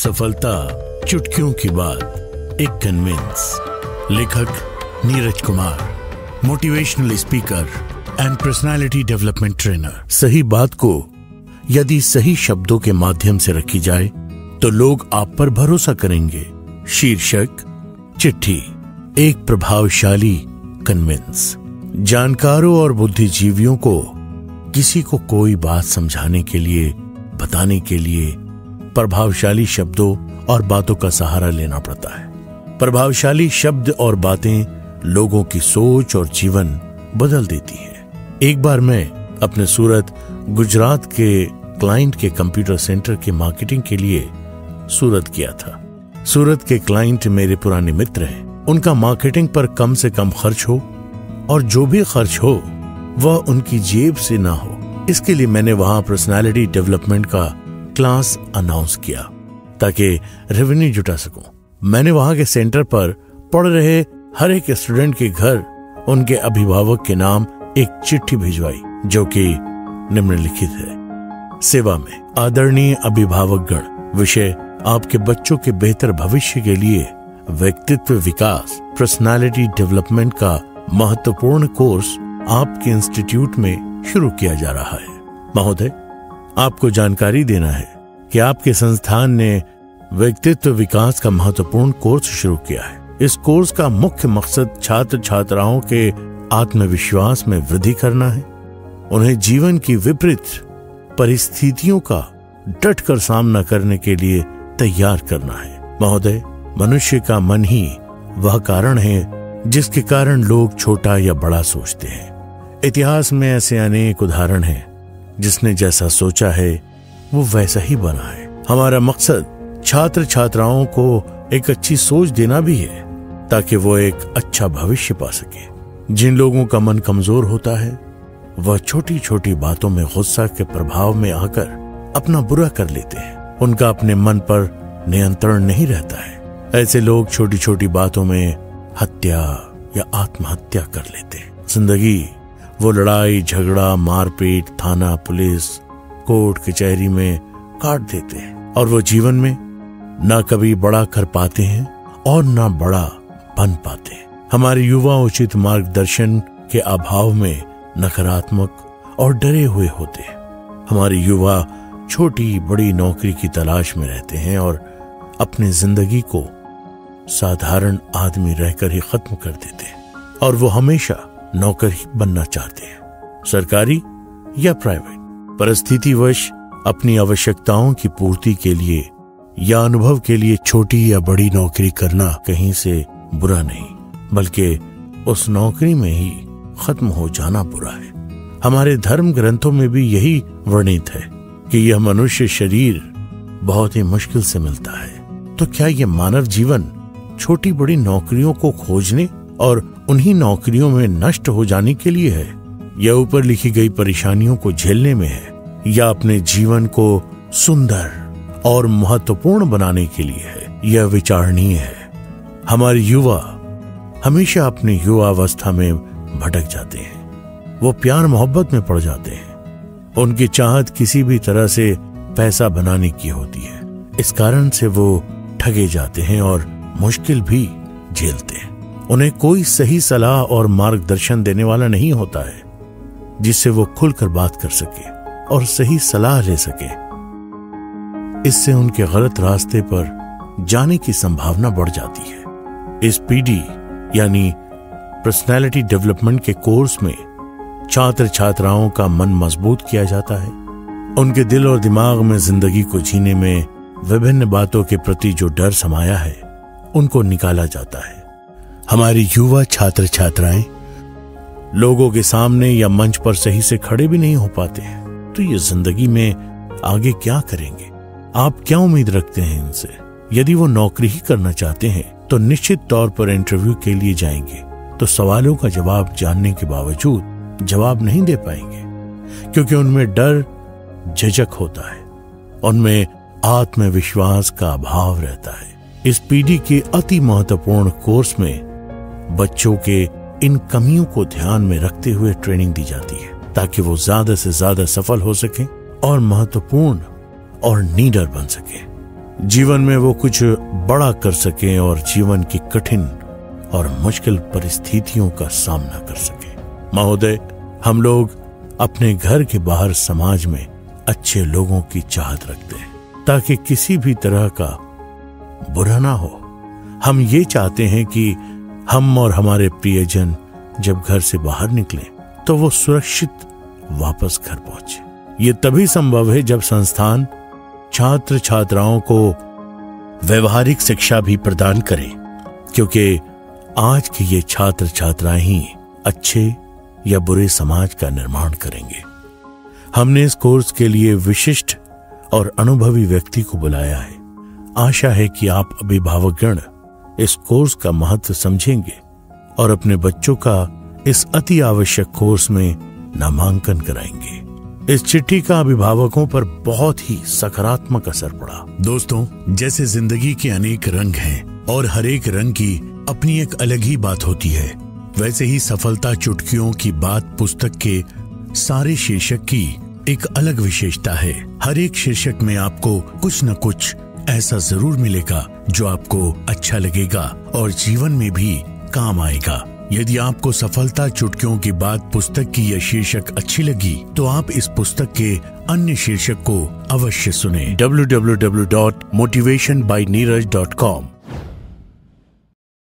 सफलता चुटकियों की बात, एक कन्विंस। लेखक Neeraj Kumar, motivational speaker and personality development trainer. सही बात को यदि सही शब्दों के माध्यम से रखी जाए तो लोग आप पर भरोसा करेंगे। शीर्षक चिट्ठी, एक प्रभावशाली कन्विंस। जानकारों और बुद्धिजीवियों को किसी को कोई बात समझाने के लिए, बताने के लिए प्रभावशाली शब्दों और बातों का सहारा लेना पड़ता है। प्रभावशाली शब्द और बातें लोगों की सोच और जीवन बदल देती है। एक बार मैं अपने सूरत, गुजरात के क्लाइंट के कंप्यूटर सेंटर के मार्केटिंग के लिए सूरत गया था। सूरत के क्लाइंट मेरे पुराने मित्र हैं। उनका मार्केटिंग पर कम से कम खर्च हो और जो भी खर्च हो वह उनकी जेब से ना हो, इसके लिए मैंने वहां पर्सनालिटी डेवलपमेंट का क्लास अनाउंस किया ताकि रेवेन्यू जुटा सकूं। मैंने वहां के सेंटर पर पढ़ रहे हर एक स्टूडेंट के घर उनके अभिभावक के नाम एक चिट्ठी भिजवाई जो कि निम्नलिखित है। सेवा में आदरणीय अभिभावकगण, विषय आपके बच्चों के बेहतर भविष्य के लिए व्यक्तित्व विकास पर्सनालिटी डेवलपमेंट का महत्वपूर्ण कोर्स आपके इंस्टीट्यूट में शुरू किया जा रहा है। महोदय, आपको जानकारी देना है कि आपके संस्थान ने व्यक्तित्व विकास का महत्वपूर्ण कोर्स शुरू किया है। इस कोर्स का मुख्य मकसद छात्र छात्राओं के आत्मविश्वास में वृद्धि करना है, उन्हें जीवन की विपरीत परिस्थितियों का डटकर सामना करने के लिए तैयार करना है। महोदय, मनुष्य का मन ही वह कारण है जिसके कारण लोग छोटा या बड़ा सोचते हैं। इतिहास में ऐसे अनेक उदाहरण हैं जिसने जैसा सोचा है वो वैसा ही बना है। हमारा मकसद छात्र छात्राओं को एक अच्छी सोच देना भी है ताकि वो एक अच्छा भविष्य पा सके। जिन लोगों का मन कमजोर होता है वह छोटी छोटी बातों में गुस्सा के प्रभाव में आकर अपना बुरा कर लेते हैं। उनका अपने मन पर नियंत्रण नहीं रहता है। ऐसे लोग छोटी छोटी बातों में हत्या या आत्महत्या कर लेते हैं। जिंदगी वो लड़ाई झगड़ा, मारपीट, थाना, पुलिस, कोर्ट कचहरी में काट देते हैं और वो जीवन में ना कभी बड़ा कर पाते हैं और ना बड़ा बन पाते हैं। हमारे युवा उचित मार्गदर्शन के अभाव में नकारात्मक और डरे हुए होते हैं। हमारे युवा छोटी बड़ी नौकरी की तलाश में रहते हैं और अपनी जिंदगी को साधारण आदमी रहकर ही खत्म कर देते हैं और वो हमेशा नौकर ही बनना चाहते हैं, सरकारी या प्राइवेट। परिस्थितिवश अपनी आवश्यकताओं की पूर्ति के लिए या अनुभव के लिए छोटी या बड़ी नौकरी करना कहीं से बुरा नहीं, बल्कि उस नौकरी में ही खत्म हो जाना बुरा है। हमारे धर्म ग्रंथों में भी यही वर्णित है कि यह मनुष्य शरीर बहुत ही मुश्किल से मिलता है। तो क्या यह मानव जीवन छोटी बड़ी नौकरियों को खोजने और उन्हीं नौकरियों में नष्ट हो जाने के लिए है, या ऊपर लिखी गई परेशानियों को झेलने में है, या अपने जीवन को सुंदर और महत्वपूर्ण बनाने के लिए है? यह विचारणीय है। हमारे युवा हमेशा अपनी युवावस्था में भटक जाते हैं। वो प्यार मोहब्बत में पड़ जाते हैं। उनकी चाहत किसी भी तरह से पैसा बनाने की होती है। इस कारण से वो ठगे जाते हैं और मुश्किल भी झेलते हैं। उन्हें कोई सही सलाह और मार्गदर्शन देने वाला नहीं होता है जिससे वो खुलकर बात कर सके और सही सलाह ले सके। इससे उनके गलत रास्ते पर जाने की संभावना बढ़ जाती है। इस पीडी यानी पर्सनालिटी डेवलपमेंट के कोर्स में छात्र छात्राओं का मन मजबूत किया जाता है। उनके दिल और दिमाग में जिंदगी को जीने में विभिन्न बातों के प्रति जो डर समाया है उनको निकाला जाता है। हमारे युवा छात्र छात्राएं लोगों के सामने या मंच पर सही से खड़े भी नहीं हो पाते हैं, तो ये जिंदगी में आगे क्या करेंगे? आप क्या उम्मीद रखते हैं इनसे? यदि वो नौकरी ही करना चाहते हैं तो निश्चित तौर पर इंटरव्यू के लिए जाएंगे तो सवालों का जवाब जानने के बावजूद जवाब नहीं दे पाएंगे, क्योंकि उनमें डर झिझक होता है, उनमें आत्मविश्वास का अभाव रहता है। इस पीढ़ी के अति महत्वपूर्ण कोर्स में बच्चों के इन कमियों को ध्यान में रखते हुए ट्रेनिंग दी जाती है ताकि वो ज्यादा से ज्यादा सफल हो सके और महत्वपूर्ण और लीडर बन सके। जीवन में वो कुछ बड़ा कर सकें और जीवन की कठिन और मुश्किल परिस्थितियों का सामना कर सकें। महोदय, हम लोग अपने घर के बाहर समाज में अच्छे लोगों की चाहत रखते हैं ताकि किसी भी तरह का बुरा ना हो। हम ये चाहते हैं कि हम और हमारे प्रियजन जब घर से बाहर निकलें तो वो सुरक्षित वापस घर पहुंचे। ये तभी संभव है जब संस्थान छात्र छात्राओं को व्यवहारिक शिक्षा भी प्रदान करें, क्योंकि आज के ये छात्र छात्राएं ही अच्छे या बुरे समाज का निर्माण करेंगे। हमने इस कोर्स के लिए विशिष्ट और अनुभवी व्यक्ति को बुलाया है। आशा है कि आप अभिभावकगण इस कोर्स का महत्व समझेंगे और अपने बच्चों का इस अति आवश्यक कोर्स में नामांकन कराएंगे। इस चिट्ठी का अभिभावकों पर बहुत ही सकारात्मक असर पड़ा। दोस्तों, जैसे जिंदगी के अनेक रंग हैं और हर एक रंग की अपनी एक अलग ही बात होती है, वैसे ही सफलता चुटकियों की बात पुस्तक के सारे शीर्षक की एक अलग विशेषता है। हर एक शीर्षक में आपको कुछ न कुछ ऐसा जरूर मिलेगा जो आपको अच्छा लगेगा और जीवन में भी काम आएगा। यदि आपको सफलता चुटकियों की बात पुस्तक की यह शीर्षक अच्छी लगी तो आप इस पुस्तक के अन्य शीर्षक को अवश्य सुनें। www.motivationbyneeraj.com